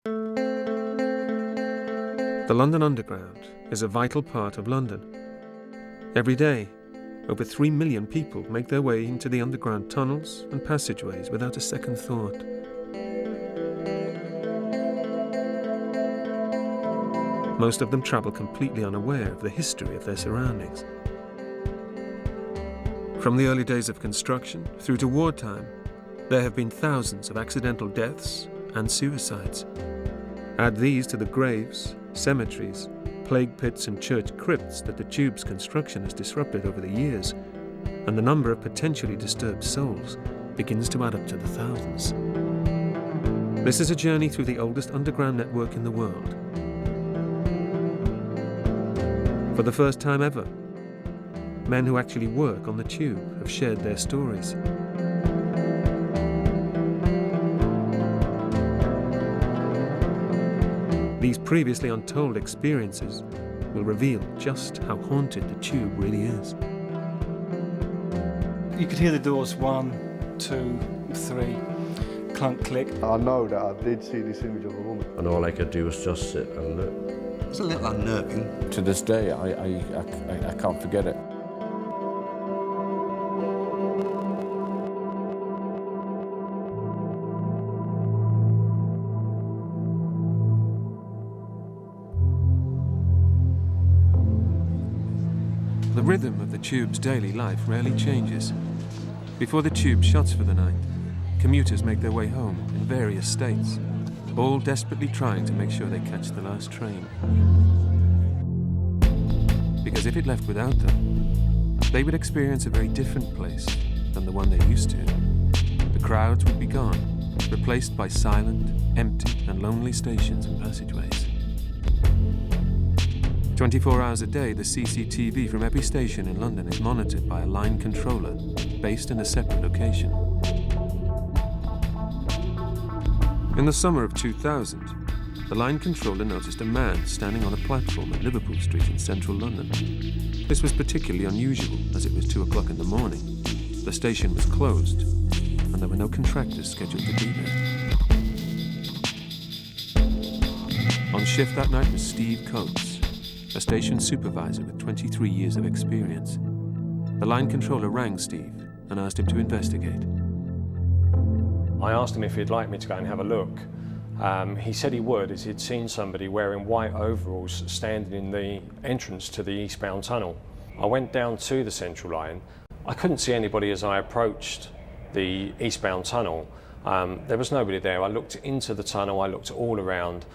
The London Underground is a vital part of London. Every day, over 3 million people make their way into the underground tunnels and passageways without a second thought. Most of them travel completely unaware of the history of their surroundings. From the early days of construction through to wartime, there have been thousands of accidental deaths and suicides. Add these to the graves, cemeteries, plague pits and church crypts that the tube's construction has disrupted over the years, and the number of potentially disturbed souls begins to add up to the thousands. This is a journey through the oldest underground network in the world. For the first time ever, men who actually work on the tube have shared their stories. These previously untold experiences will reveal just how haunted the tube really is. You could hear the doors 1, 2, 3, clunk, click. I know that I did see this image of a woman. And all I could do was just sit and look. It's a little unnerving. To this day, I can't forget it. The rhythm of the tube's daily life rarely changes. Before the tube shuts for the night, commuters make their way home in various states, all desperately trying to make sure they catch the last train. Because if it left without them, they would experience a very different place than the one they're used to. The crowds would be gone, replaced by silent, empty and lonely stations and passageways. 24 hours a day, the CCTV from every station in London is monitored by a line controller based in a separate location. In the summer of 2000, the line controller noticed a man standing on a platform at Liverpool Street in central London. This was particularly unusual as it was 2 o'clock in the morning. The station was closed and there were no contractors scheduled to be there. On shift that night was Steve Coates, a station supervisor with 23 years of experience. The line controller rang Steve and asked him to investigate. I asked him if he'd like me to go and have a look. He said he would, as he'd seen somebody wearing white overalls standing in the entrance to the eastbound tunnel. I went down to the central line. I couldn't see anybody as I approached the eastbound tunnel. There was nobody there. I looked into the tunnel, I looked all around.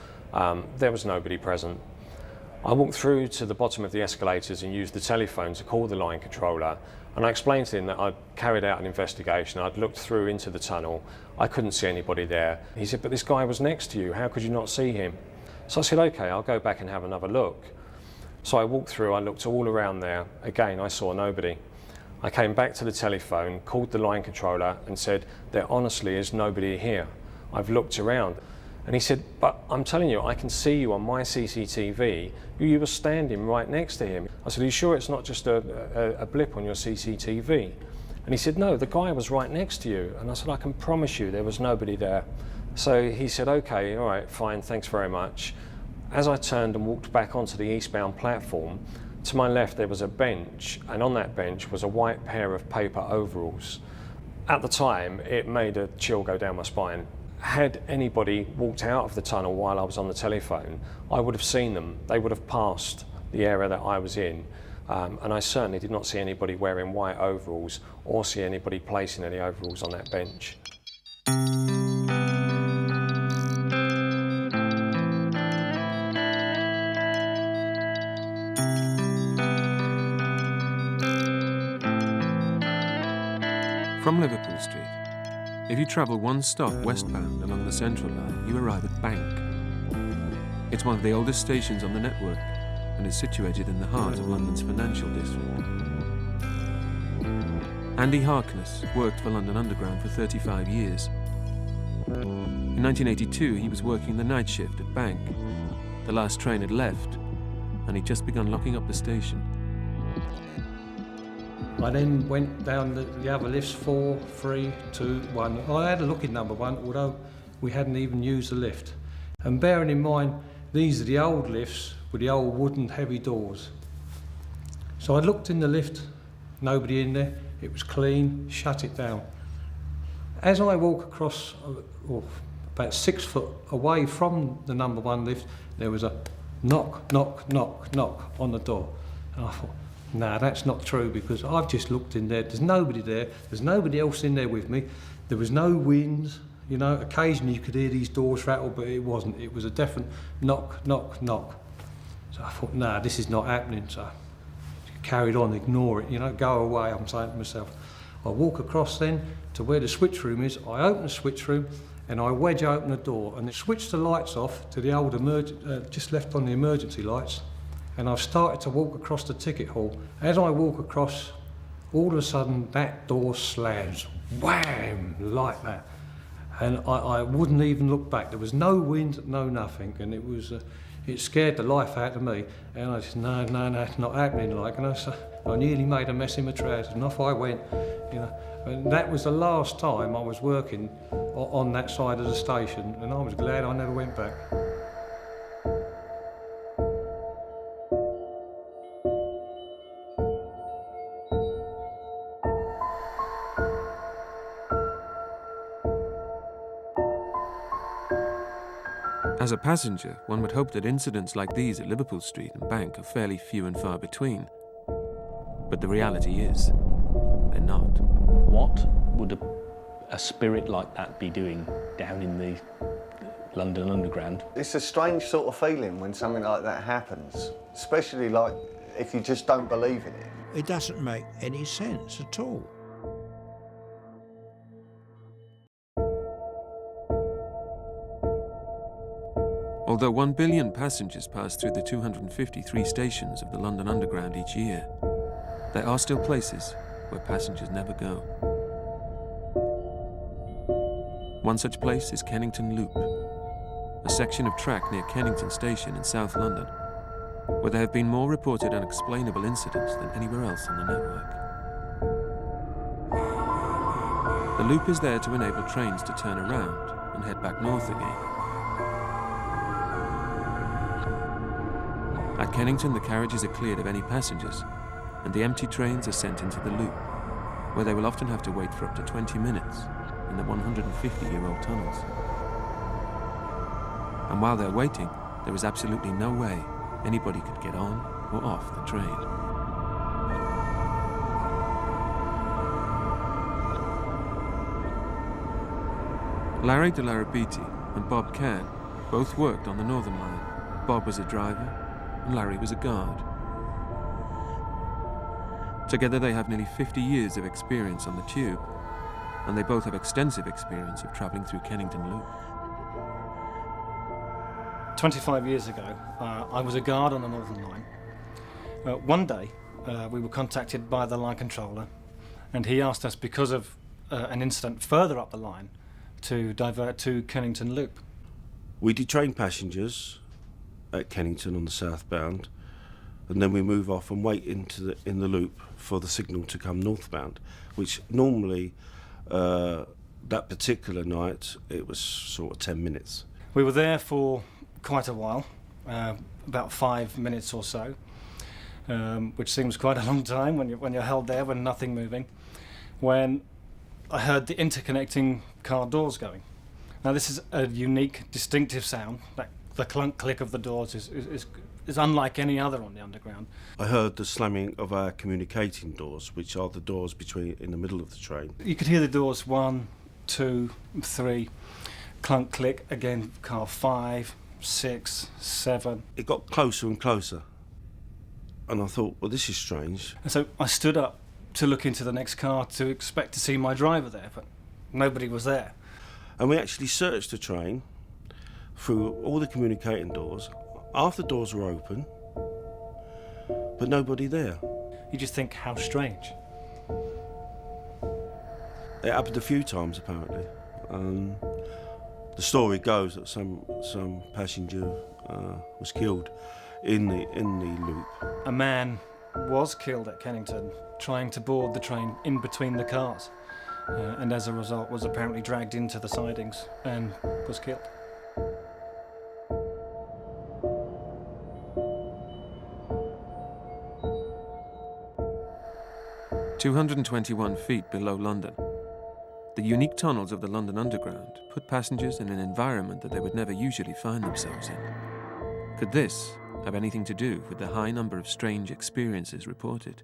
There was nobody present. I walked through to the bottom of the escalators and used the telephone to call the line controller, and I explained to him that I'd carried out an investigation. I'd looked through into the tunnel. I couldn't see anybody there. He said, "But this guy was next to you. How could you not see him?" So I said, "Okay, I'll go back and have another look." So I walked through, I looked all around there. Again, I saw nobody. I came back to the telephone, called the line controller and said, "There honestly is nobody here. I've looked around." And he said, "But I'm telling you, I can see you on my CCTV. You were standing right next to him." I said, "Are you sure it's not just a blip on your CCTV?" And he said, "No, the guy was right next to you." And I said, "I can promise you there was nobody there." So he said, "Okay, all right, fine, thanks very much." As I turned and walked back onto the eastbound platform, to my left there was a bench, and on that bench was a white pair of paper overalls. At the time, it made a chill go down my spine. Had anybody walked out of the tunnel while I was on the telephone, I would have seen them. They would have passed the area that I was in. And I certainly did not see anybody wearing white overalls or see anybody placing any overalls on that bench. From Liverpool Street, if you travel one stop westbound along the Central Line, you arrive at Bank. It's one of the oldest stations on the network and is situated in the heart of London's financial district. Andy Harkness worked for London Underground for 35 years. In 1982, he was working the night shift at Bank. The last train had left, and he'd just begun locking up the station. I then went down the other lifts, 4, 3, 2, 1. I had a look in number 1, although we hadn't even used the lift. And bearing in mind, these are the old lifts with the old wooden heavy doors. So I looked in the lift, nobody in there, it was clean, shut it down. As I walk across, about 6 foot away from the number 1 lift, there was a knock, knock, knock, knock on the door. And I thought, nah, that's not true, because I've just looked in there, there's nobody there, there's nobody else in there with me, there was no wind, you know, occasionally you could hear these doors rattle, but it wasn't, it was a definite knock, knock, knock. So I thought, nah, this is not happening, so I carried on, ignore it, you know, go away, I'm saying to myself. I walk across then to where the switch room is, I open the switch room, and I wedge open the door and switch the lights off to the old just left on the emergency lights, and I've started to walk across the ticket hall. As I walk across, all of a sudden that door slams, wham, like that. And I wouldn't even look back. There was no wind, no nothing, and it scared the life out of me. And I said, no, that's not happening, like, and I nearly made a mess in my trousers, and off I went, you know. And that was the last time I was working on that side of the station, and I was glad I never went back. As a passenger, one would hope that incidents like these at Liverpool Street and Bank are fairly few and far between. But the reality is, they're not. What would a spirit like that be doing down in the London Underground? It's a strange sort of feeling when something like that happens, especially like if you just don't believe in it. It doesn't make any sense at all. Although 1 billion passengers pass through the 253 stations of the London Underground each year, there are still places where passengers never go. One such place is Kennington Loop, a section of track near Kennington Station in South London, where there have been more reported unexplainable incidents than anywhere else on the network. The loop is there to enable trains to turn around and head back north again. At Kennington, the carriages are cleared of any passengers, and the empty trains are sent into the loop, where they will often have to wait for up to 20 minutes in the 150-year-old tunnels. And while they're waiting, there is absolutely no way anybody could get on or off the train. Larry de Larrabiti and Bob Cann both worked on the Northern Line. Bob was a driver, and Larry was a guard. Together they have nearly 50 years of experience on the tube, and they both have extensive experience of travelling through Kennington Loop. 25 years ago, I was a guard on the Northern Line. One day, we were contacted by the line controller, and he asked us, because of an incident further up the line, to divert to Kennington Loop. We detrain passengers at Kennington on the southbound, and then we move off and wait in the loop for the signal to come northbound, which normally, that particular night, it was sort of 10 minutes. We were there for quite a while, about 5 minutes or so, which seems quite a long time when you're held there with nothing moving, when I heard the interconnecting car doors going. Now this is a unique, distinctive sound. Like the clunk click of the doors is unlike any other on the Underground. I heard the slamming of our communicating doors, which are the doors in the middle of the train. You could hear the doors 1, 2, 3, clunk click, again car 5, 6, 7. It got closer and closer, and I thought, well, this is strange. And so I stood up to look into the next car to expect to see my driver there, but nobody was there. And we actually searched the train through all the communicating doors. Half the doors were open, but nobody there. You just think, how strange. It happened a few times, apparently. The story goes that some passenger was killed in the loop. A man was killed at Kennington trying to board the train in between the cars, and as a result was apparently dragged into the sidings and was killed. 221 feet below London. The unique tunnels of the London Underground put passengers in an environment that they would never usually find themselves in. Could this have anything to do with the high number of strange experiences reported?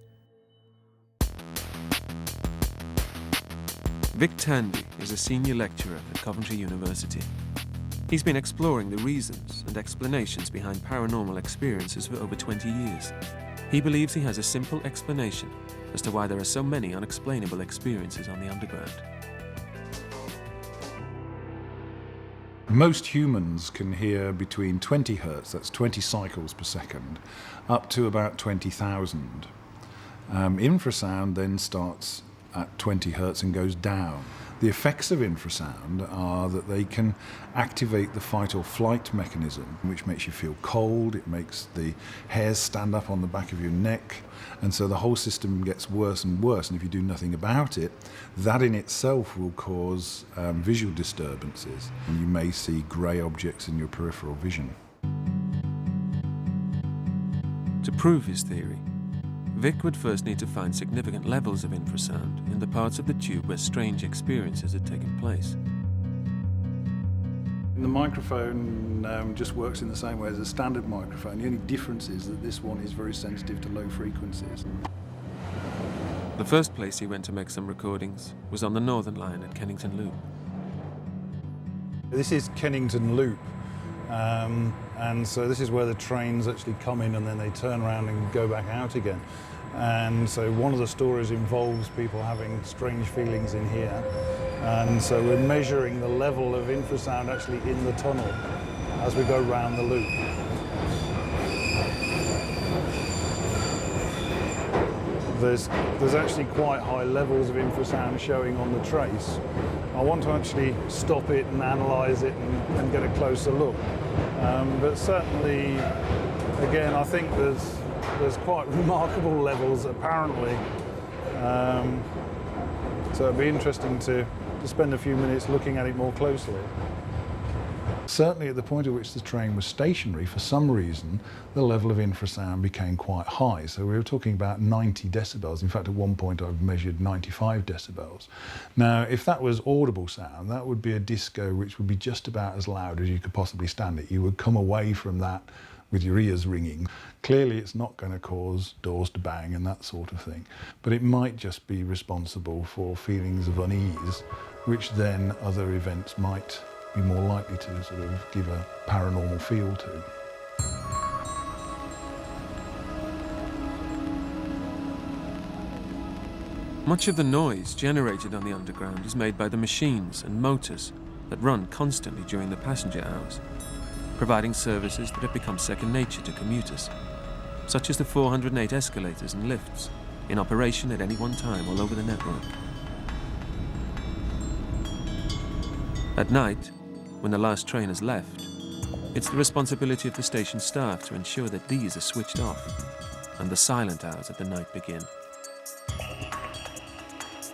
Vic Tandy is a senior lecturer at Coventry University. He's been exploring the reasons and explanations behind paranormal experiences for over 20 years. He believes he has a simple explanation as to why there are so many unexplainable experiences on the Underground. Most humans can hear between 20 hertz, that's 20 cycles per second, up to about 20,000. Infrasound then starts at 20 hertz and goes down. The effects of infrasound are that they can activate the fight or flight mechanism, which makes you feel cold, it makes the hairs stand up on the back of your neck, and so the whole system gets worse and worse, and if you do nothing about it, that in itself will cause visual disturbances, and you may see grey objects in your peripheral vision. To prove his theory, Vic would first need to find significant levels of infrasound in the parts of the tube where strange experiences had taken place. The microphone just works in the same way as a standard microphone. The only difference is that this one is very sensitive to low frequencies. The first place he went to make some recordings was on the Northern Line at Kennington Loop. This is Kennington Loop, and so this is where the trains actually come in and then they turn around and go back out again. And so one of the stories involves people having strange feelings in here, and so we're measuring the level of infrasound actually in the tunnel as we go round the loop. There's actually quite high levels of infrasound showing on the trace. I want to actually stop it and analyse it and get a closer look. But certainly, again, I think there's quite remarkable levels apparently. So it'd be interesting to spend a few minutes looking at it more closely. Certainly at the point at which the train was stationary, for some reason, the level of infrasound became quite high. So we were talking about 90 decibels. In fact, at one point I've measured 95 decibels. Now, if that was audible sound, that would be a disco which would be just about as loud as you could possibly stand it. You would come away from that with your ears ringing. Clearly it's not going to cause doors to bang and that sort of thing, but it might just be responsible for feelings of unease, which then other events might be more likely to sort of give a paranormal feel to. Much of the noise generated on the Underground is made by the machines and motors that run constantly during the passenger hours, providing services that have become second nature to commuters, such as the 408 escalators and lifts in operation at any one time all over the network. At night, when the last train has left, it's the responsibility of the station staff to ensure that these are switched off and the silent hours of the night begin.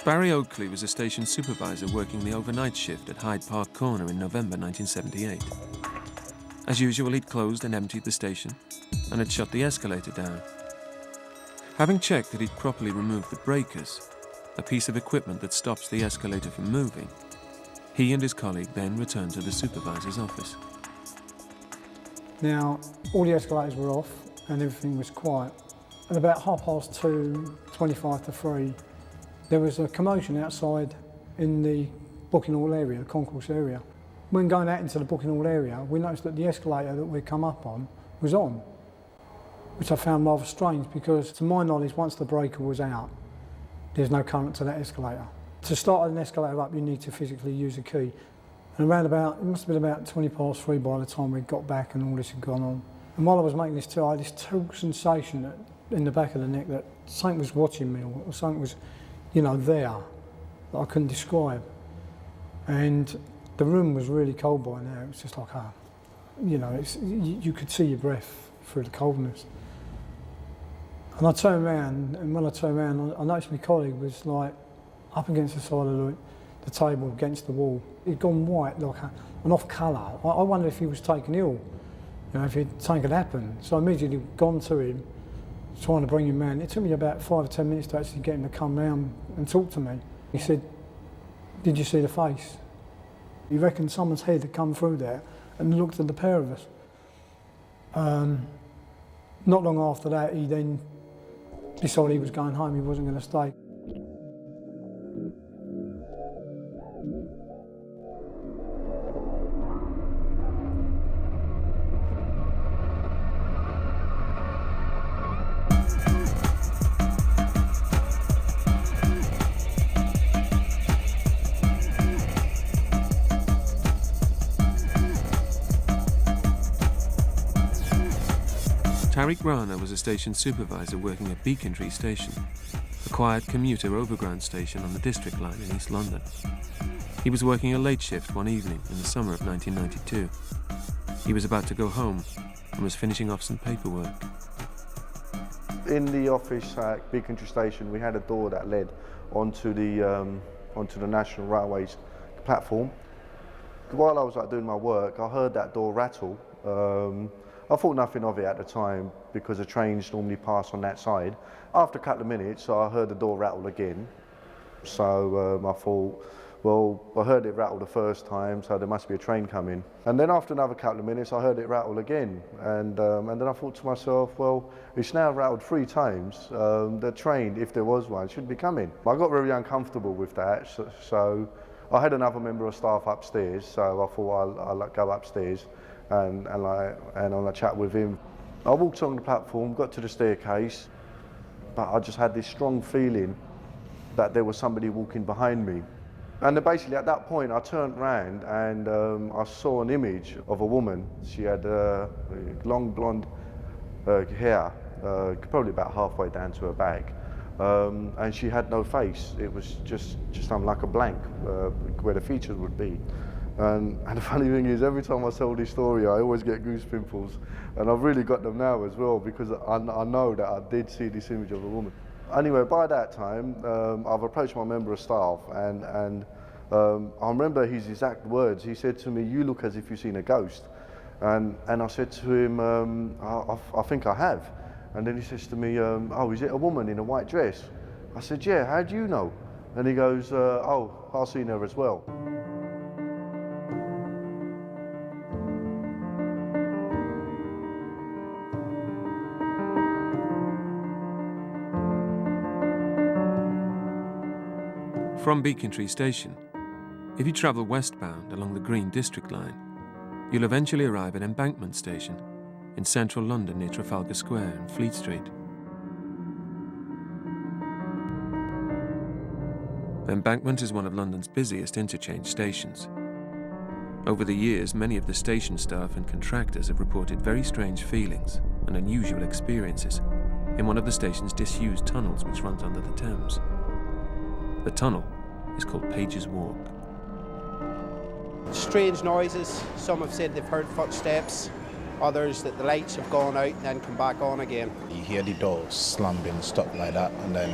Barry Oakley was a station supervisor working the overnight shift at Hyde Park Corner in November 1978. As usual, he'd closed and emptied the station and had shut the escalator down. Having checked that he'd properly removed the breakers, a piece of equipment that stops the escalator from moving, he and his colleague then returned to the supervisor's office. Now, all the escalators were off and everything was quiet. At about 2:30, 25 to 3, there was a commotion outside in the booking hall area, the concourse area. When going out into the booking hall area, we noticed that the escalator that we'd come up on was on, which I found rather strange because, to my knowledge, once the breaker was out, there's no current to that escalator. To start an escalator up, you need to physically use a key. And around about, it must have been about 3:20 by the time we got back and all this had gone on. And while I was making this tour, I had this terrible sensation in the back of the neck that something was watching me or something was, there that I couldn't describe. And the room was really cold by now. It was just like, you could see your breath through the coldness. And I turned around, and when I turned around, I noticed my colleague was like up against the side of the table, against the wall. He'd gone white, like an off colour. I wondered if he was taken ill, if something had happened. So I immediately gone to him trying to bring him round. It took me about 5 or 10 minutes to actually get him to come round and talk to me. He said, "Did you see the face?" He reckoned someone's head had come through there and looked at the pair of us. Not long after that, he then decided he was going home, he wasn't going to stay. Tariq Rana was a station supervisor working at Beacontree Station, a quiet commuter overground station on the District Line in East London. He was working a late shift one evening in the summer of 1992. He was about to go home and was finishing off some paperwork. In the office at Beacontree Station, we had a door that led onto the National Railways platform. While I was doing my work, I heard that door rattle. I thought nothing of it at the time because the trains normally pass on that side. After a couple of minutes, I heard the door rattle again. So I thought, well, I heard it rattle the first time, so there must be a train coming. And then after another couple of minutes, I heard it rattle again. And then I thought to myself, well, it's now rattled 3 times. The train, if there was one, should be coming. I got very uncomfortable with that, so I had another member of staff upstairs, so I thought I'll go upstairs and I'll chat with him. I walked on the platform, got to the staircase, but I just had this strong feeling that there was somebody walking behind me. And then basically at that point I turned round and I saw an image of a woman. She had long blonde hair, probably about halfway down to her back. And she had no face. It was just like a blank where the features would be. And the funny thing is, every time I tell this story, I always get goose pimples, and I've really got them now as well because I know that I did see this image of a woman. Anyway, by that time, I've approached my member of staff, and I remember his exact words. He said to me, "You look as if you've seen a ghost," and I said to him, I think I have." And then he says to me, "Oh, is it a woman in a white dress?" I said, "Yeah, how do you know?" And he goes, "Oh, I've seen her as well." From Beacontree Station, if you travel westbound along the Green District Line, you'll eventually arrive at Embankment Station in central London near Trafalgar Square and Fleet Street. Embankment is one of London's busiest interchange stations. Over the years, many of the station staff and contractors have reported very strange feelings and unusual experiences in one of the station's disused tunnels which runs under the Thames. The tunnel is called Page's Walk. Strange noises. Some have said they've heard footsteps, others that the lights have gone out and then come back on again. You hear the doors slamming, stuff like that, and then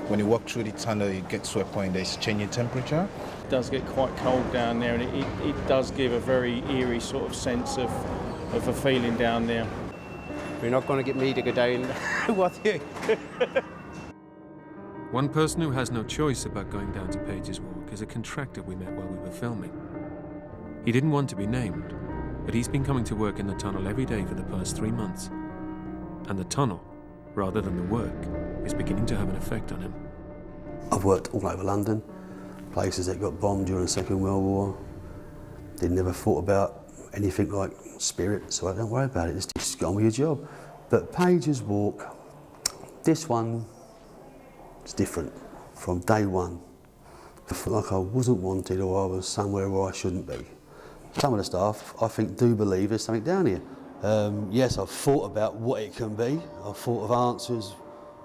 when you walk through the tunnel, you get to a point there's changing temperature. It does get quite cold down there, and it does give a very eerie sort of sense of a feeling down there. You're not going to get me to go down with you. One person who has no choice about going down to Page's Walk is a contractor we met while we were filming. He didn't want to be named, but he's been coming to work in the tunnel every day for the past 3 months. And the tunnel, rather than the work, is beginning to have an effect on him. I've worked all over London, places that got bombed during the Second World War. They never thought about anything like spirit, so I don't worry about it, just get on with your job. But Page's Walk, this one, it's different from day one. I felt like I wasn't wanted or I was somewhere where I shouldn't be. Some of the staff, I think, do believe there's something down here. Yes, I've thought about what it can be. I've thought of answers,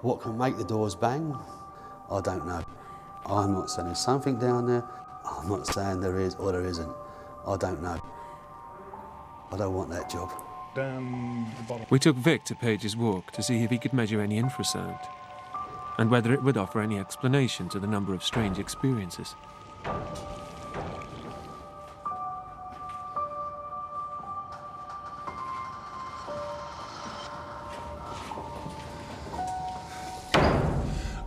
what can make the doors bang. I don't know. I'm not saying there's something down there. I'm not saying there is or there isn't. I don't know. I don't want that job. Down the bottom. We took Vic to Page's Walk to see if he could measure any infrasound and whether it would offer any explanation to the number of strange experiences.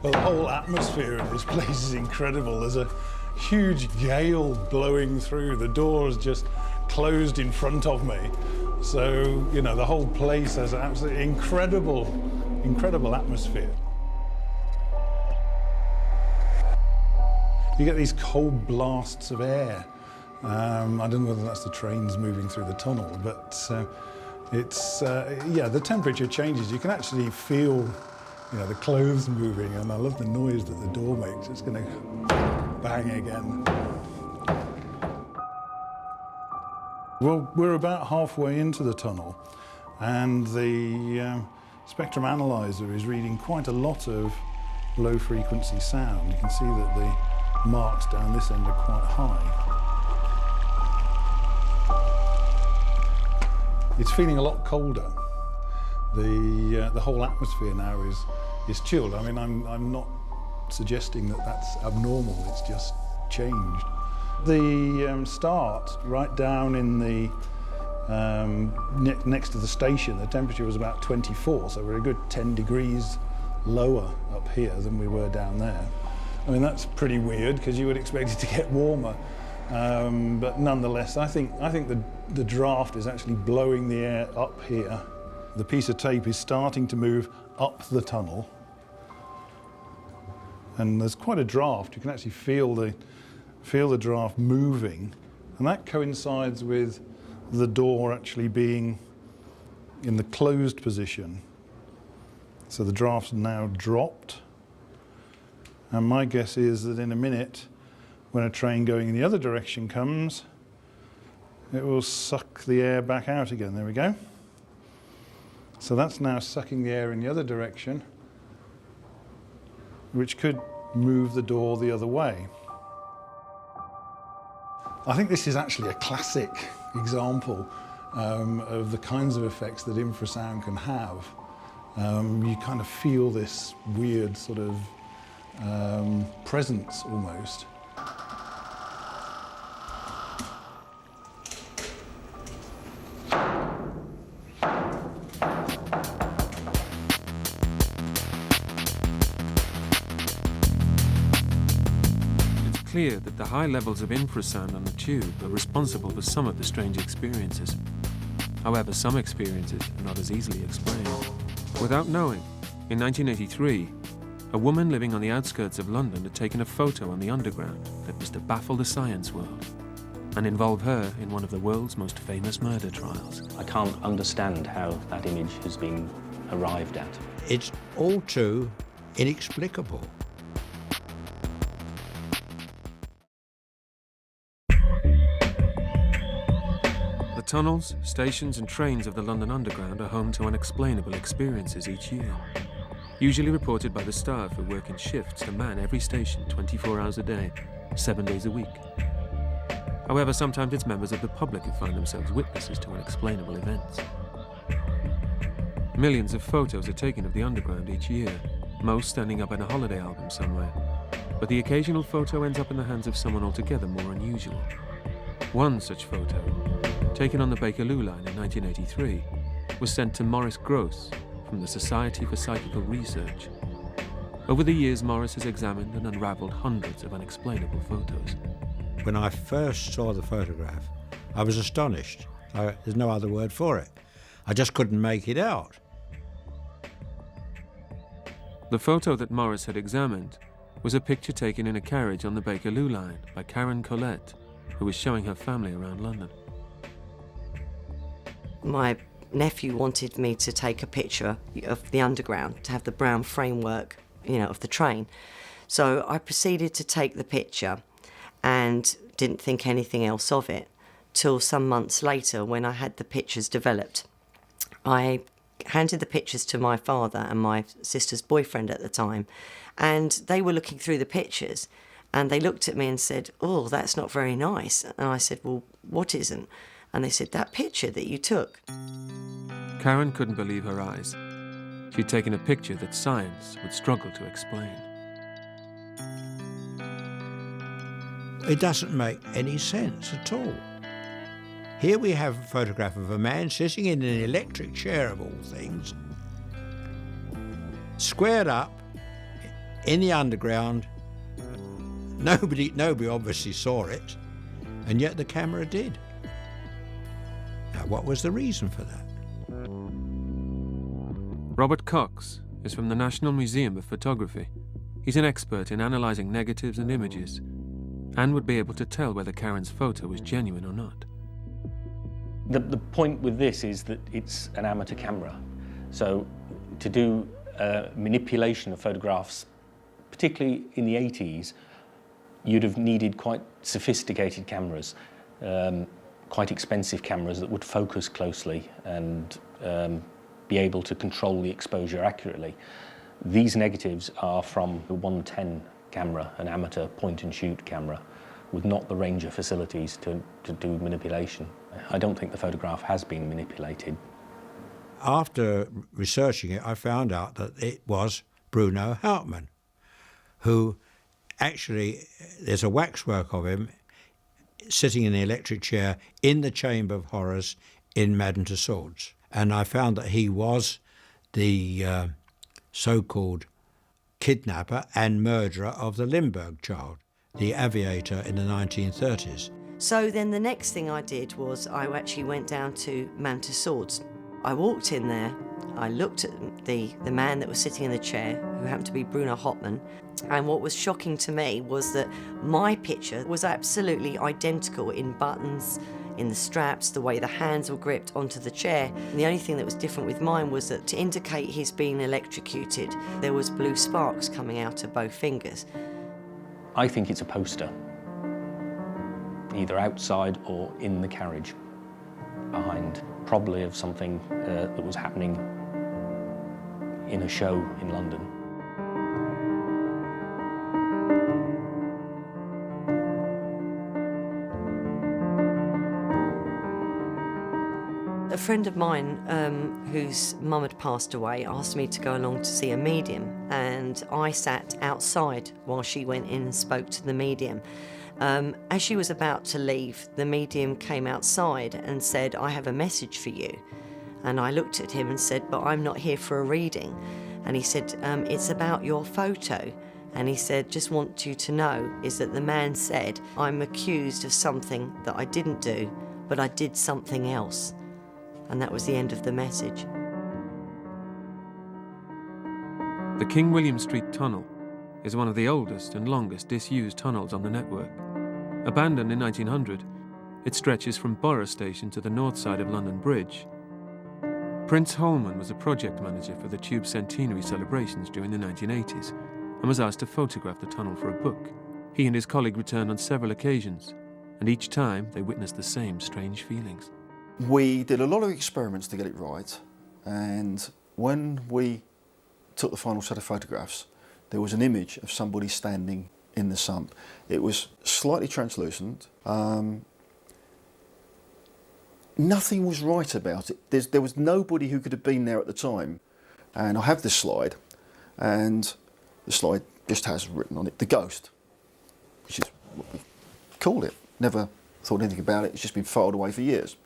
Well, the whole atmosphere of this place is incredible. There's a huge gale blowing through. The door's just closed in front of me. So, you know, the whole place has an absolutely incredible atmosphere. You get these cold blasts of air. I don't know whether that's the trains moving through the tunnel, but yeah, the temperature changes. You can actually feel, you know, the clothes moving, and I love the noise that the door makes. It's going to bang again. Well, we're about halfway into the tunnel, and the spectrum analyzer is reading quite a lot of low-frequency sound. You can see that the marks down this end are quite high. It's feeling a lot colder. The whole atmosphere now is chilled. I mean, I'm not suggesting that that's abnormal. It's just changed. The start, right down in the next to the station, the temperature was about 24, so we're a good 10 degrees lower up here than we were down there. I mean, that's pretty weird because you would expect it to get warmer. But nonetheless, I think the draft is actually blowing the air up here. The piece of tape is starting to move up the tunnel, and there's quite a draft. You can actually feel the draft moving, and that coincides with the door actually being in the closed position. So the draft's now dropped, and my guess is that in a minute, when a train going in the other direction comes, it will suck the air back out again. There we go. So that's now sucking the air in the other direction, which could move the door the other way. I think this is actually a classic example of the kinds of effects that infrasound can have. You kind of feel this weird sort of presence almost. Clear that the high levels of infrasound on the tube are responsible for some of the strange experiences. However, some experiences are not as easily explained. Without knowing, in 1983, a woman living on the outskirts of London had taken a photo on the underground that was to baffle the science world and involve her in one of the world's most famous murder trials. I can't understand how that image has been arrived at. It's all too inexplicable. The tunnels, stations and trains of the London Underground are home to unexplainable experiences each year, usually reported by the staff who work in shifts to man every station 24 hours a day, 7 days a week. However, sometimes it's members of the public who find themselves witnesses to unexplainable events. Millions of photos are taken of the Underground each year, most standing up in a holiday album somewhere, but the occasional photo ends up in the hands of someone altogether more unusual. One such photo, taken on the Bakerloo line in 1983, was sent to Maurice Gross from the Society for Psychical Research. Over the years, Maurice has examined and unravelled hundreds of unexplainable photos. When I first saw the photograph, I was astonished. There's no other word for it. I just couldn't make it out. The photo that Maurice had examined was a picture taken in a carriage on the Bakerloo line by Karen Collette, who was showing her family around London. My nephew wanted me to take a picture of the Underground, to have the brown framework, of the train. So I proceeded to take the picture and didn't think anything else of it till some months later when I had the pictures developed. I handed the pictures to my father and my sister's boyfriend at the time, and they were looking through the pictures and they looked at me and said, "Oh, that's not very nice." And I said, "Well, what isn't?" And they said, "That picture that you took." Karen couldn't believe her eyes. She'd taken a picture that science would struggle to explain. It doesn't make any sense at all. Here we have a photograph of a man sitting in an electric chair of all things, squared up in the underground. Nobody obviously saw it, and yet the camera did. Now, what was the reason for that? Robert Cox is from the National Museum of Photography. He's an expert in analysing negatives and images, and would be able to tell whether Karen's photo was genuine or not. The point with this is that it's an amateur camera. So to do manipulation of photographs, particularly in the 80s, you'd have needed quite sophisticated cameras, quite expensive cameras that would focus closely and be able to control the exposure accurately. These negatives are from the 110 camera, an amateur point-and-shoot camera, with not the range of facilities to do manipulation. I don't think the photograph has been manipulated. After researching it, I found out that it was Bruno Hauptmann, who actually, there's a waxwork of him sitting in the electric chair in the Chamber of Horrors in Madame Tussauds. And I found that he was the so-called kidnapper and murderer of the Limburg child, the aviator in the 1930s. So then the next thing I did was I actually went down to Madame Tussauds. I walked in there, I looked at the man that was sitting in the chair, who happened to be Bruno Hauptmann, and what was shocking to me was that my picture was absolutely identical in buttons, in the straps, the way the hands were gripped onto the chair. And the only thing that was different with mine was that to indicate he's been electrocuted, there was blue sparks coming out of both fingers. I think it's a poster, either outside or in the carriage behind, probably of something that was happening in a show in London. A friend of mine whose mum had passed away asked me to go along to see a medium, and I sat outside while she went in and spoke to the medium. As she was about to leave, the medium came outside and said, "I have a message for you." And I looked at him and said, "But I'm not here for a reading." And he said, "It's about your photo." And he said, "Just want you to know is that the man said, I'm accused of something that I didn't do, but I did something else." And that was the end of the message. The King William Street Tunnel is one of the oldest and longest disused tunnels on the network. Abandoned in 1900, it stretches from Borough Station to the north side of London Bridge. Prince Holman was a project manager for the Tube centenary celebrations during the 1980s and was asked to photograph the tunnel for a book. He and his colleague returned on several occasions, and each time they witnessed the same strange feelings. We did a lot of experiments to get it right, and when we took the final set of photographs, there was an image of somebody standing in the sump. It was slightly translucent. Nothing was right about it. There was nobody who could have been there at the time. And I have this slide, and the slide just has written on it, "The Ghost," which is what we called it. Never thought anything about it. It's just been filed away for years.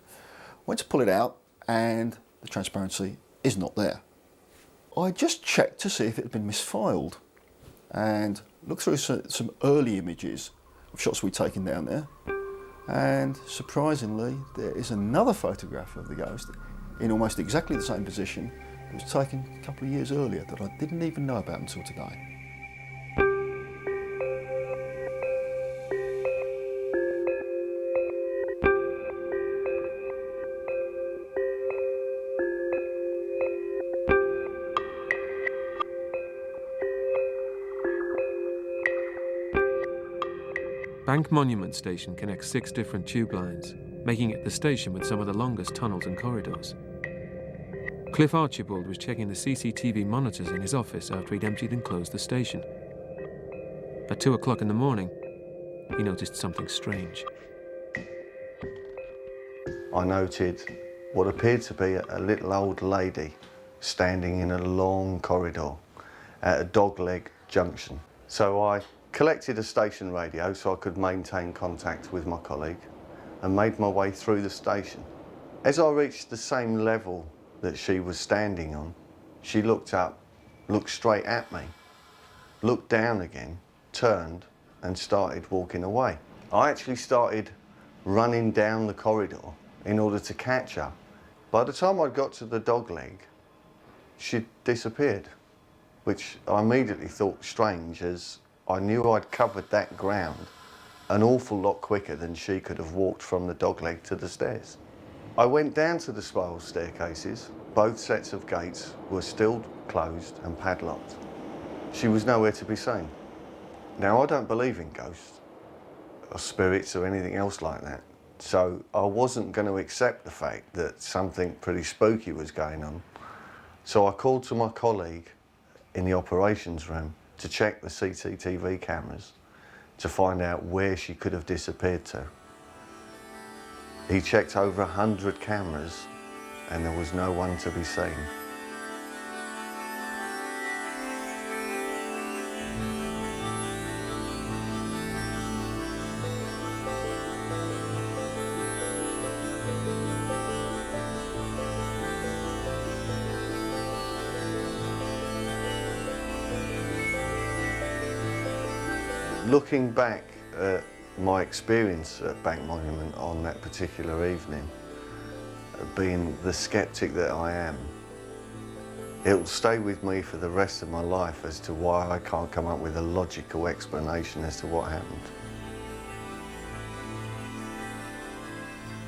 Went to pull it out, and the transparency is not there. I just checked to see if it had been misfiled, and looked through some early images of shots we'd taken down there, and surprisingly there is another photograph of the ghost in almost exactly the same position that was taken a couple of years earlier that I didn't even know about until today. Bank Monument Station connects 6 different tube lines, making it the station with some of the longest tunnels and corridors. Cliff Archibald was checking the CCTV monitors in his office after he'd emptied and closed the station. At 2 o'clock in the morning, he noticed something strange. I noted what appeared to be a little old lady standing in a long corridor at a dogleg junction. So I collected a station radio so I could maintain contact with my colleague and made my way through the station. As I reached the same level that she was standing on, she looked up, looked straight at me, looked down again, turned and started walking away. I actually started running down the corridor in order to catch her. By the time I got to the dog leg, she'd disappeared, which I immediately thought strange, as I knew I'd covered that ground an awful lot quicker than she could have walked from the dog leg to the stairs. I went down to the spiral staircases. Both sets of gates were still closed and padlocked. She was nowhere to be seen. Now, I don't believe in ghosts or spirits or anything else like that, so I wasn't going to accept the fact that something pretty spooky was going on. So I called to my colleague in the operations room to check the CCTV cameras to find out where she could have disappeared to. He checked over 100 cameras and there was no one to be seen. Looking back at my experience at Bank Monument on that particular evening, being the skeptic that I am, it will stay with me for the rest of my life as to why I can't come up with a logical explanation as to what happened.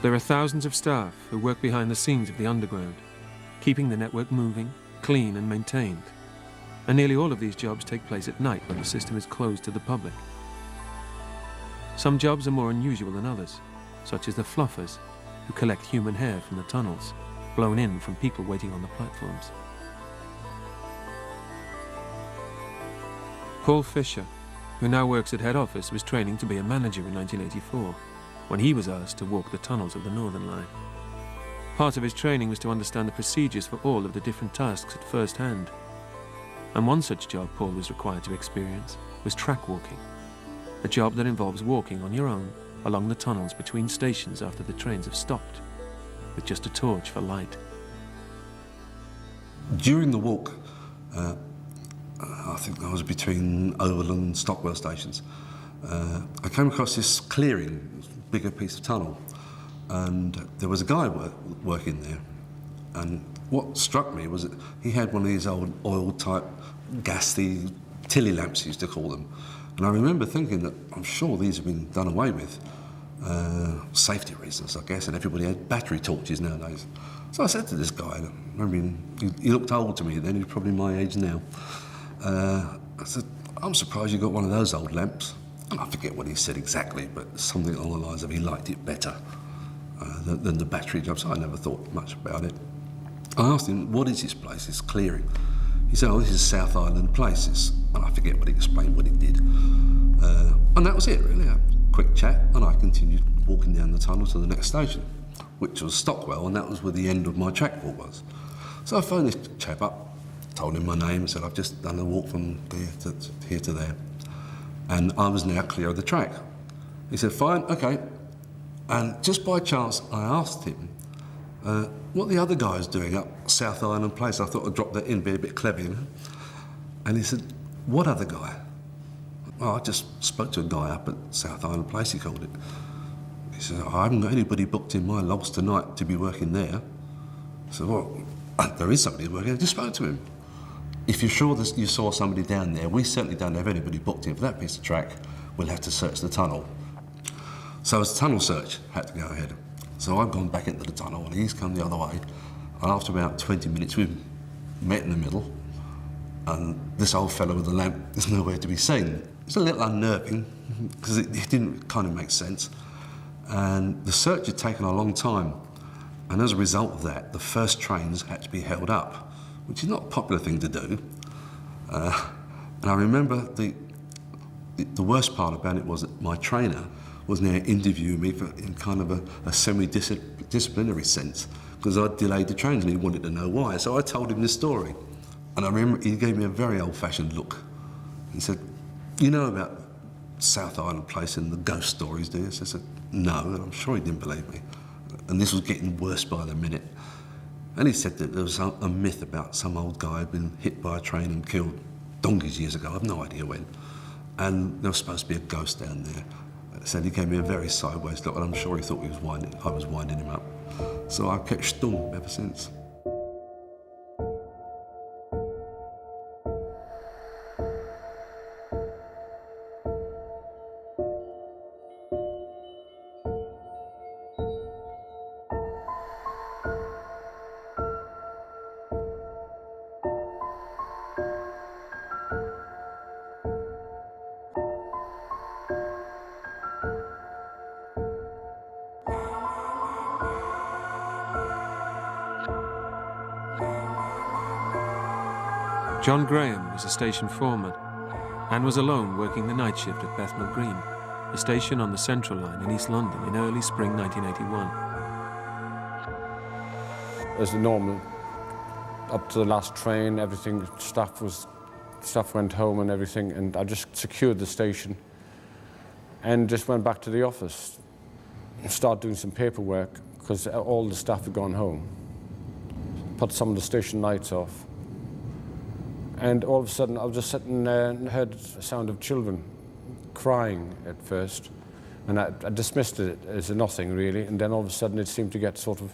There are thousands of staff who work behind the scenes of the underground, keeping the network moving, clean and maintained. And nearly all of these jobs take place at night when the system is closed to the public. Some jobs are more unusual than others, such as the fluffers, who collect human hair from the tunnels, blown in from people waiting on the platforms. Paul Fisher, who now works at head office, was training to be a manager in 1984, when he was asked to walk the tunnels of the Northern Line. Part of his training was to understand the procedures for all of the different tasks at first hand. And one such job Paul was required to experience was track walking, a job that involves walking on your own along the tunnels between stations after the trains have stopped, with just a torch for light. During the walk, I think I was between Oval and Stockwell stations, I came across this clearing, bigger piece of tunnel, and there was a guy working there, and what struck me was that he had one of these old oil-type, gassy tilly lamps, he used to call them. And I remember thinking that I'm sure these have been done away with. Safety reasons, I guess, and everybody had battery torches nowadays. So I said to this guy, I remember he looked old to me then, he's probably my age now. I said, I'm surprised you got one of those old lamps. And I forget what he said exactly, but something along the lines of he liked it better than the battery jobs. I never thought much about it. I asked him, what is this place, this clearing? He said, oh, this is South Island Places. And I forget what he explained, what he did. And that was it, really. A quick chat, and I continued walking down the tunnel to the next station, which was Stockwell, and that was where the end of my track walk was. So I phoned this chap up, told him my name, and said, I've just done a walk from here to there. And I was now clear of the track. He said, fine, okay. And just by chance, I asked him what the other guy was doing up South Island Place. I thought I'd drop that in, be a bit clever, you know. And he said, what other guy? Oh, I just spoke to a guy up at South Island Place, he called it. He said, I haven't got anybody booked in my logs tonight to be working there. I said, well, there is somebody working there. I just spoke to him. If you're sure that you saw somebody down there, we certainly don't have anybody booked in for that piece of track. We'll have to search the tunnel. So as tunnel search had to go ahead. So I've gone back into the tunnel and he's come the other way. And after about 20 minutes, we've met in the middle. And this old fellow with the lamp is nowhere to be seen. It's a little unnerving because it didn't kind of make sense. And the search had taken a long time. And as a result of that, the first trains had to be held up, which is not a popular thing to do. And I remember the worst part about it was that my trainer was now interviewing me in kind of a semi-disciplinary sense, because I'd delayed the trains and he wanted to know why. So I told him this story. And I remember he gave me a very old-fashioned look. He said, you know about South Island Place and the ghost stories, do you? So I said, no, and I'm sure he didn't believe me. And this was getting worse by the minute. And he said that there was a myth about some old guy had been hit by a train and killed. donkeys years ago, I've no idea when. And there was supposed to be a ghost down there. So he gave me a very sideways look, and I'm sure he thought I was winding him up. So I kept stum ever since. John Graham was a station foreman and was alone working the night shift at Bethnal Green, a station on the Central Line in East London in early spring 1981. As normal, up to the last train, everything, staff went home and everything, and I just secured the station and just went back to the office and started doing some paperwork because all the staff had gone home. Put some of the station lights off. And all of a sudden, I was just sitting there and heard a sound of children crying at first. And I dismissed it as nothing, really. And then all of a sudden, it seemed to get sort of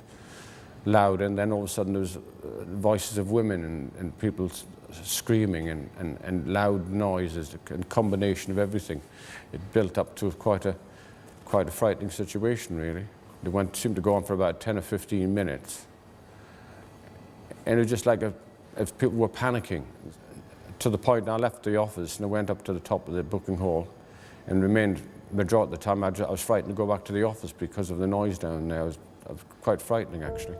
loud. And then all of a sudden, there was voices of women and people screaming and loud noises, a combination of everything. It built up to quite a frightening situation, really. It seemed to go on for about 10 or 15 minutes. And it was just like if people were panicking, to the point I left the office and I went up to the top of the booking hall and remained, majority of the time I was frightened to go back to the office because of the noise down there. It was quite frightening, actually.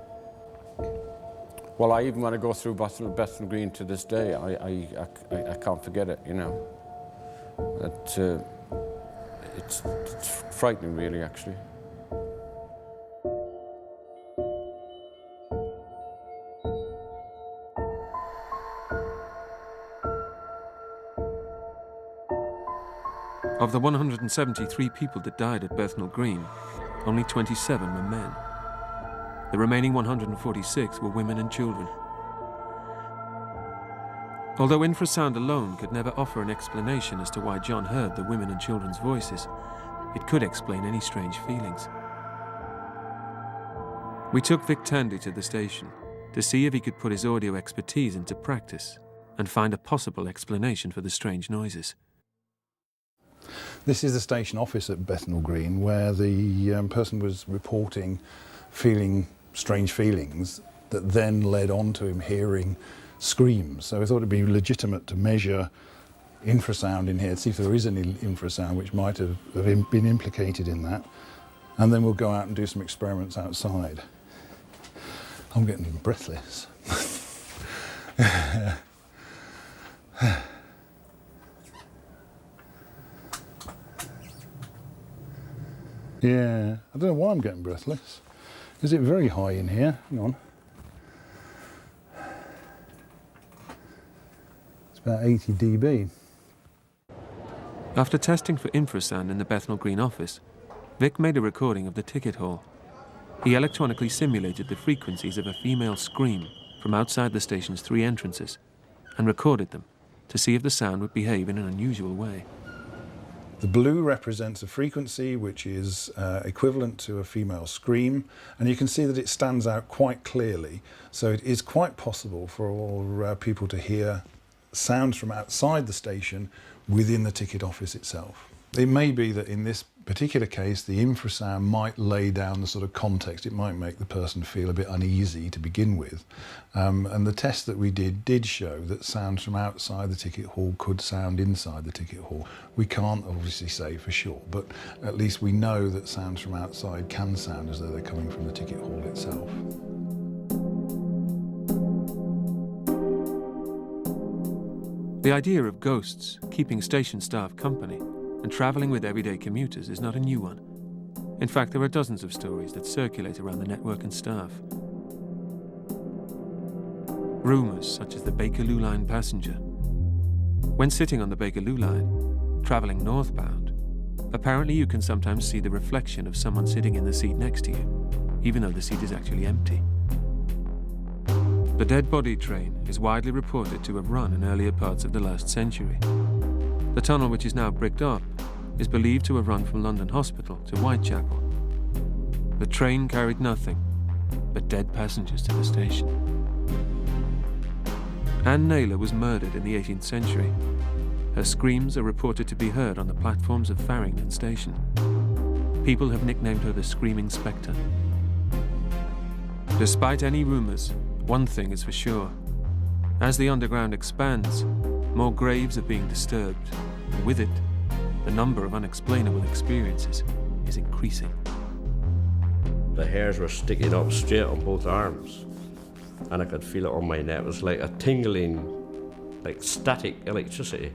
Well, I even when I go through Bethnal Green to this day, I can't forget it, you know. It's frightening, really, actually. Of the 173 people that died at Bethnal Green, only 27 were men. The remaining 146 were women and children. Although infrasound alone could never offer an explanation as to why John heard the women and children's voices, it could explain any strange feelings. We took Vic Tandy to the station to see if he could put his audio expertise into practice and find a possible explanation for the strange noises. This is the station office at Bethnal Green where the person was reporting feeling strange feelings that then led on to him hearing screams. So I thought it'd be legitimate to measure infrasound in here, see if there is any infrasound which might have been implicated in that. And then we'll go out and do some experiments outside. I'm getting breathless. Yeah, I don't know why I'm getting breathless. Is it very high in here? Hang on. It's about 80 dB. After testing for infrasound in the Bethnal Green office, Vic made a recording of the ticket hall. He electronically simulated the frequencies of a female scream from outside the station's 3 entrances and recorded them to see if the sound would behave in an unusual way. The blue represents a frequency which is equivalent to a female scream, and you can see that it stands out quite clearly. So it is quite possible for all people to hear sounds from outside the station within the ticket office itself. It may be that in this particular case the infrasound might lay down the sort of context. It might make the person feel a bit uneasy to begin with. And the test that we did show that sounds from outside the ticket hall could sound inside the ticket hall. We can't obviously say for sure, but at least we know that sounds from outside can sound as though they're coming from the ticket hall itself. The idea of ghosts keeping station staff company and travelling with everyday commuters is not a new one. In fact, there are dozens of stories that circulate around the network and staff. Rumours such as the Bakerloo Line passenger. When sitting on the Bakerloo Line, travelling northbound, apparently you can sometimes see the reflection of someone sitting in the seat next to you, even though the seat is actually empty. The dead body train is widely reported to have run in earlier parts of the last century. The tunnel, which is now bricked up, is believed to have run from London Hospital to Whitechapel. The train carried nothing but dead passengers to the station. Anne Naylor was murdered in the 18th century. Her screams are reported to be heard on the platforms of Farringdon Station. People have nicknamed her the Screaming Spectre. Despite any rumours, one thing is for sure. As the underground expands, more graves are being disturbed, and with it, the number of unexplainable experiences is increasing. The hairs were sticking up straight on both arms, and I could feel it on my neck. It was like a tingling, like static electricity.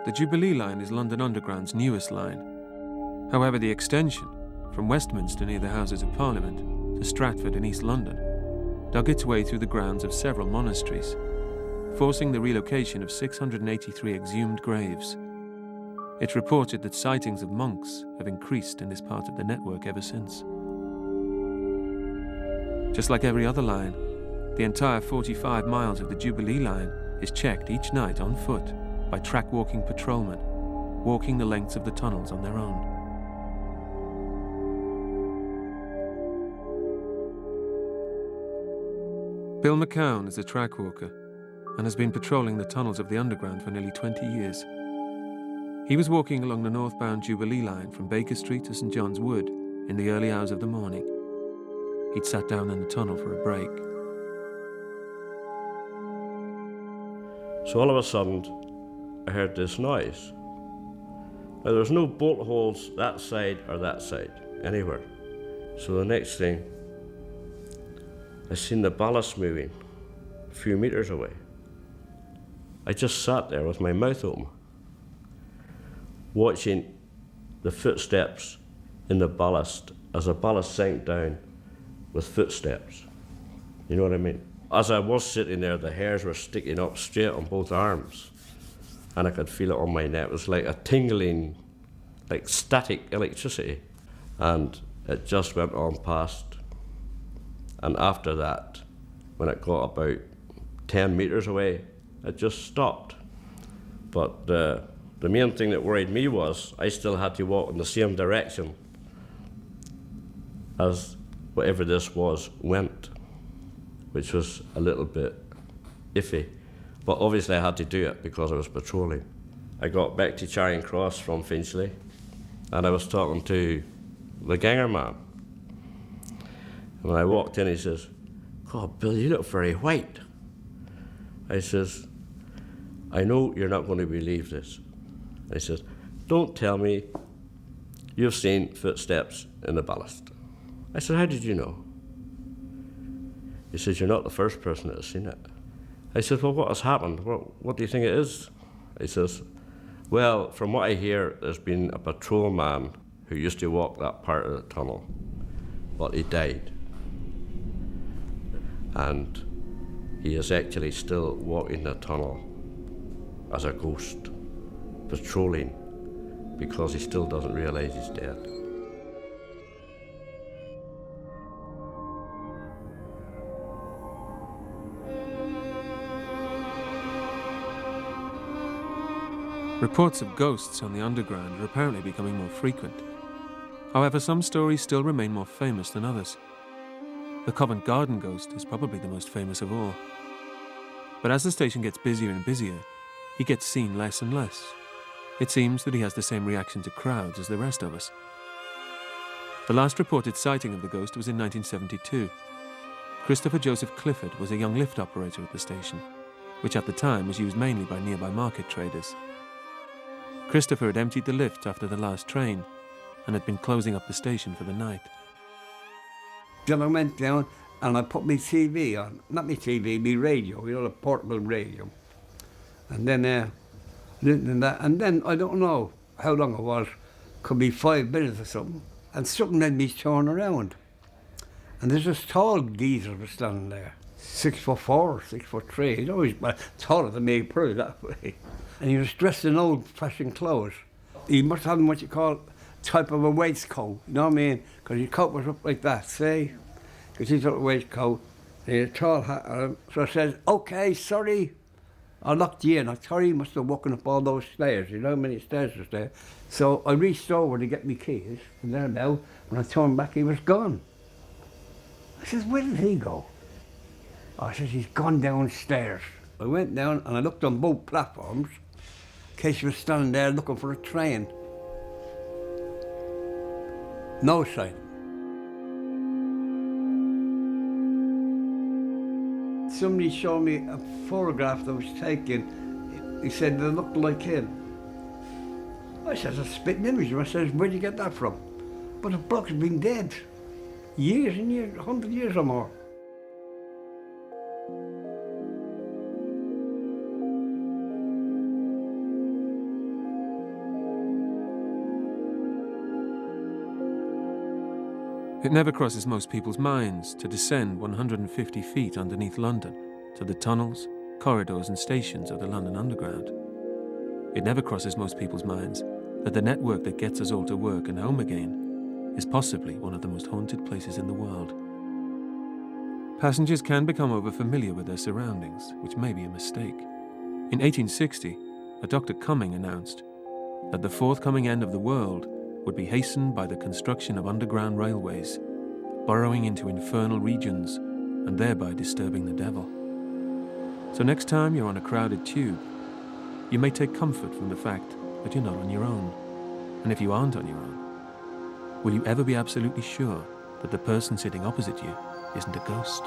The Jubilee line is London Underground's newest line. However, the extension, from Westminster near the Houses of Parliament to Stratford in East London, dug its way through the grounds of several monasteries, forcing the relocation of 683 exhumed graves. It's reported that sightings of monks have increased in this part of the network ever since. Just like every other line, the entire 45 miles of the Jubilee line is checked each night on foot by track-walking patrolmen, walking the lengths of the tunnels on their own. Bill McCown is a track walker and has been patrolling the tunnels of the underground for nearly 20 years. He was walking along the northbound Jubilee line from Baker Street to St John's Wood in the early hours of the morning. He'd sat down in the tunnel for a break. So all of a sudden, I heard this noise. Now, there was no bolt holes that side or that side, anywhere. So the next thing, I seen the ballast moving a few meters away. I just sat there with my mouth open, watching the footsteps in the ballast as the ballast sank down with footsteps. You know what I mean? As I was sitting there, the hairs were sticking up straight on both arms, and I could feel it on my neck. It was like a tingling, like static electricity. And it just went on past. And after that, when it got about 10 meters away, it just stopped. But the main thing that worried me was I still had to walk in the same direction as whatever this was went, which was a little bit iffy. But obviously I had to do it because I was patrolling. I got back to Charing Cross from Finchley, and I was talking to the ganger man. And when I walked in, he says, "God, Bill, you look very white." I says, "I know you're not going to believe this." I says, "Don't tell me you've seen footsteps in the ballast." I said, "How did you know?" He says, "You're not the first person that has seen it." I said, "Well, what has happened? What do you think it is?" He says, "Well, from what I hear, there's been a patrolman who used to walk that part of the tunnel, but he died. And he is actually still walking the tunnel as a ghost, patrolling, because he still doesn't realize he's dead." Reports of ghosts on the underground are apparently becoming more frequent. However, some stories still remain more famous than others. The Covent Garden ghost is probably the most famous of all. But as the station gets busier and busier, he gets seen less and less. It seems that he has the same reaction to crowds as the rest of us. The last reported sighting of the ghost was in 1972. Christopher Joseph Clifford was a young lift operator at the station, which at the time was used mainly by nearby market traders. Christopher had emptied the lift after the last train and had been closing up the station for the night. Then I went down and I put my TV on. Not my TV, my radio, you know, the portable radio. And then, and then I don't know how long it was, could be 5 minutes or something, and something made me turn around. And there's this tall geezer was standing there. 6'4", 6'3". He's always taller than me, put it that way. And he was dressed in old-fashioned clothes. He must have what you call type of a waistcoat, you know what I mean? Because his coat was up like that, see? Because he's got a waistcoat, and he had a tall hat on him. So I said, okay, sorry, I locked you in. I thought he must have walking up all those stairs, you know how many stairs was there? So I reached over to get my keys, and there now, when I turned back, he was gone. I says, where did he go? I says, he's gone downstairs. I went down and I looked on both platforms, in case he was standing there looking for a train. No sign. Somebody showed me a photograph that was taken. He said they looked like him. I said, that's a spitting image. I said, where'd you get that from? But the bloke's been dead. Years and years, 100 years or more. It never crosses most people's minds to descend 150 feet underneath London to the tunnels, corridors and stations of the London Underground. It never crosses most people's minds that the network that gets us all to work and home again is possibly one of the most haunted places in the world. Passengers can become over-familiar with their surroundings, which may be a mistake. In 1860, a Dr. Cumming announced that the forthcoming end of the world would be hastened by the construction of underground railways, burrowing into infernal regions and thereby disturbing the devil. So next time you're on a crowded tube, you may take comfort from the fact that you're not on your own. And if you aren't on your own, will you ever be absolutely sure that the person sitting opposite you isn't a ghost?